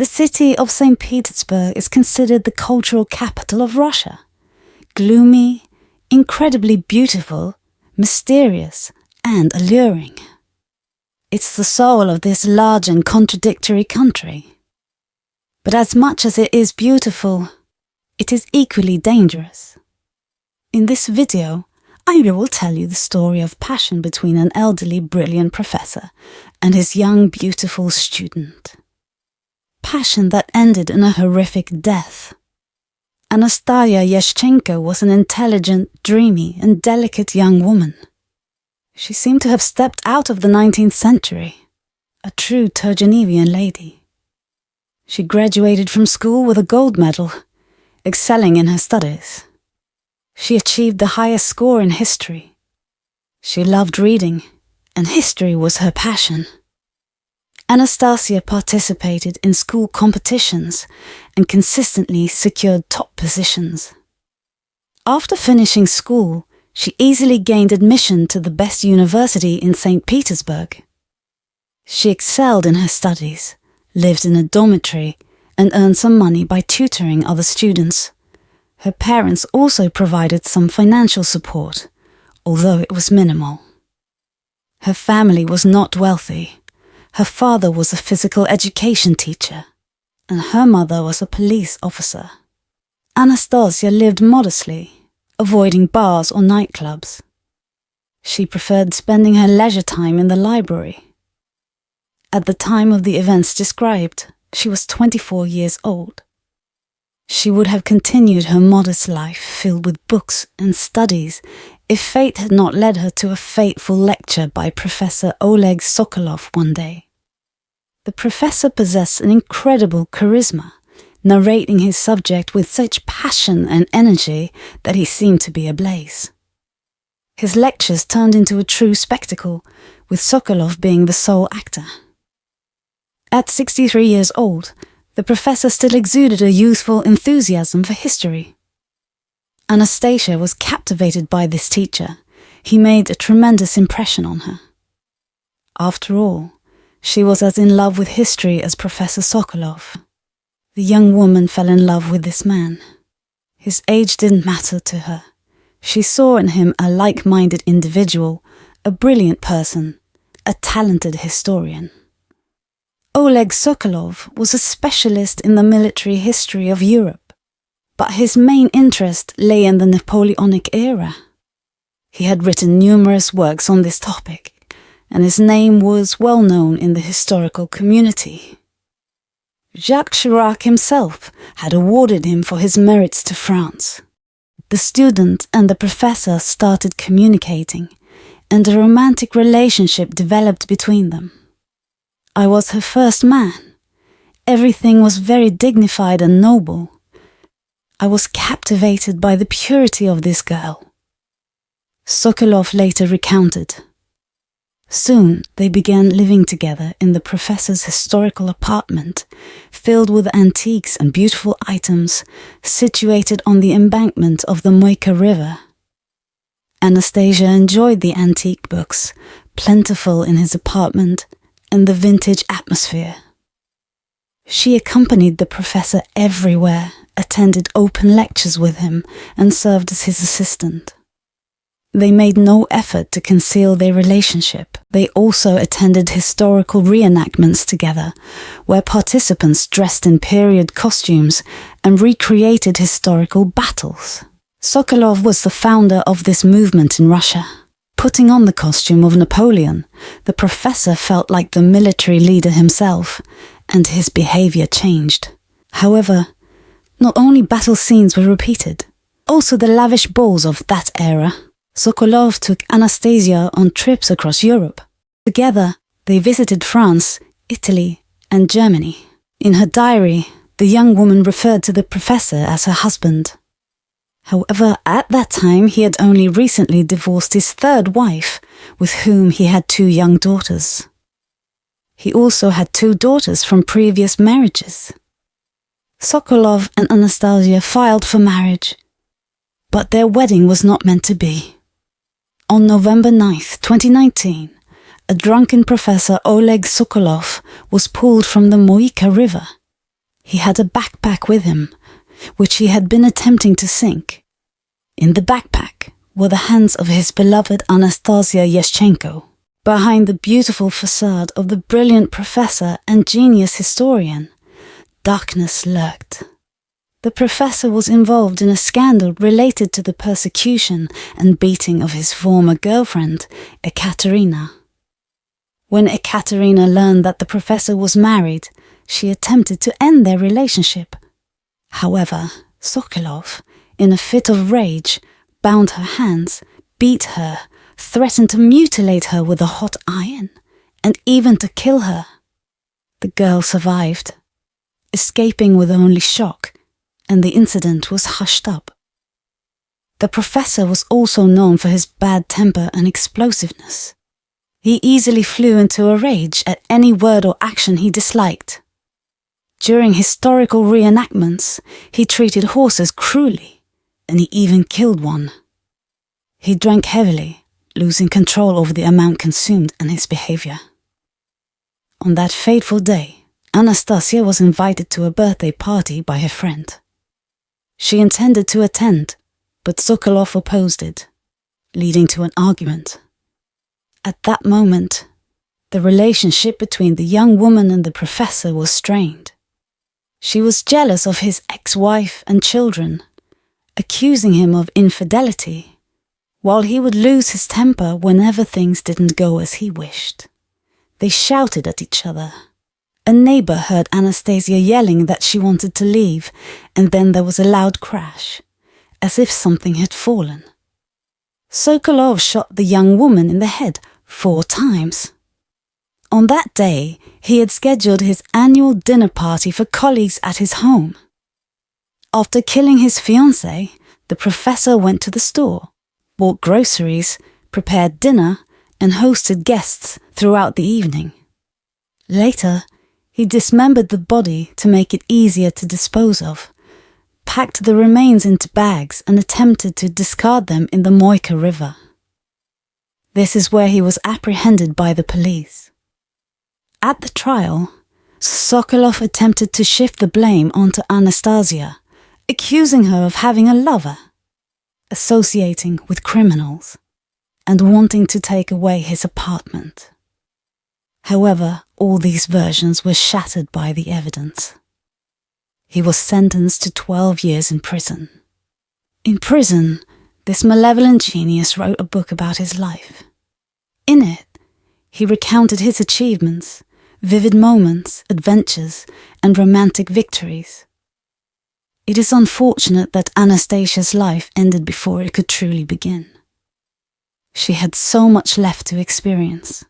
The city of St. Petersburg is considered the cultural capital of Russia. Gloomy, incredibly beautiful, mysterious, and alluring. It's the soul of this large and contradictory country. But as much as it is beautiful, it is equally dangerous. In this video, I will tell you the story of passion between an elderly, brilliant professor and his young, beautiful student. Passion that ended in a horrific death. Anastasia Eshchenko was an intelligent, dreamy, and delicate young woman. She seemed to have stepped out of the 19th century, a true Turgenevian lady. She graduated from school with a gold medal, excelling in her studies. She achieved the highest score in history. She loved reading, and history was her passion. Anastasia participated in school competitions and consistently secured top positions. After finishing school, she easily gained admission to the best university in St. Petersburg. She excelled in her studies, lived in a dormitory, and earned some money by tutoring other students. Her parents also provided some financial support, although it was minimal. Her family was not wealthy. Her father was a physical education teacher, and her mother was a police officer. Anastasia lived modestly, avoiding bars or nightclubs. She preferred spending her leisure time in the library. At the time of the events described, she was 24 years old. She would have continued her modest life filled with books and studies if fate had not led her to a fateful lecture by Professor Oleg Sokolov one day. The professor possessed an incredible charisma, narrating his subject with such passion and energy that he seemed to be ablaze. His lectures turned into a true spectacle, with Sokolov being the sole actor. At 63 years old, the professor still exuded a youthful enthusiasm for history. Anastasia was captivated by this teacher. He made a tremendous impression on her. After all, she was as in love with history as Professor Sokolov. The young woman fell in love with this man. His age didn't matter to her. She saw in him a like-minded individual, a brilliant person, a talented historian. Oleg Sokolov was a specialist in the military history of Europe, but his main interest lay in the Napoleonic era. He had written numerous works on this topic, and his name was well known in the historical community. Jacques Chirac himself had awarded him for his merits to France. The student and the professor started communicating, and a romantic relationship developed between them. I was her first man. Everything was very dignified and noble. I was captivated by the purity of this girl. Sokolov later recounted. Soon they began living together in the professor's historical apartment, filled with antiques and beautiful items, situated on the embankment of the Moika River. Anastasia enjoyed the antique books, plentiful in his apartment, and the vintage atmosphere. She accompanied the professor everywhere, attended open lectures with him, and served as his assistant. They made no effort to conceal their relationship. They also attended historical reenactments together, where participants dressed in period costumes and recreated historical battles. Sokolov was the founder of this movement in Russia. Putting on the costume of Napoleon, the professor felt like the military leader himself, and his behavior changed. However, not only battle scenes were repeated, also the lavish balls of that era. Sokolov took Anastasia on trips across Europe. Together, they visited France, Italy, and Germany. In her diary, the young woman referred to the professor as her husband. However, at that time he had only recently divorced his third wife, with whom he had 2 young daughters. He also had 2 daughters from previous marriages. Sokolov and Anastasia filed for marriage, but their wedding was not meant to be. On November 9th, 2019, a drunken professor Oleg Sokolov was pulled from the Moika River. He had a backpack with him, which he had been attempting to sink. In the backpack were the hands of his beloved Anastasia Eshchenko, behind the beautiful facade of the brilliant professor and genius historian. Darkness lurked. The professor was involved in a scandal related to the persecution and beating of his former girlfriend, Ekaterina. When Ekaterina learned that the professor was married, she attempted to end their relationship. However, Sokolov, in a fit of rage, bound her hands, beat her, threatened to mutilate her with a hot iron, and even to kill her. The girl survived, escaping with only shock, and the incident was hushed up. The professor was also known for his bad temper and explosiveness. He easily flew into a rage at any word or action he disliked. During historical reenactments, he treated horses cruelly, and he even killed one. He drank heavily, losing control over the amount consumed and his behavior. On that fateful day, Anastasia was invited to a birthday party by her friend. She intended to attend, but Sokolov opposed it, leading to an argument. At that moment, the relationship between the young woman and the professor was strained. She was jealous of his ex-wife and children, accusing him of infidelity, while he would lose his temper whenever things didn't go as he wished. They shouted at each other. A neighbor heard Anastasia yelling that she wanted to leave, and then there was a loud crash, as if something had fallen. Sokolov shot the young woman in the head 4 times. On that day, he had scheduled his annual dinner party for colleagues at his home. After killing his fiancée, the professor went to the store, bought groceries, prepared dinner, and hosted guests throughout the evening. Later, he dismembered the body to make it easier to dispose of, packed the remains into bags and attempted to discard them in the Moika River. This is where he was apprehended by the police. At the trial, Sokolov attempted to shift the blame onto Anastasia, accusing her of having a lover, associating with criminals, and wanting to take away his apartment. However, all these versions were shattered by the evidence. He was sentenced to 12 years in prison. In prison, this malevolent genius wrote a book about his life. In it, he recounted his achievements, vivid moments, adventures, and romantic victories. It is unfortunate that Anastasia's life ended before it could truly begin. She had so much left to experience.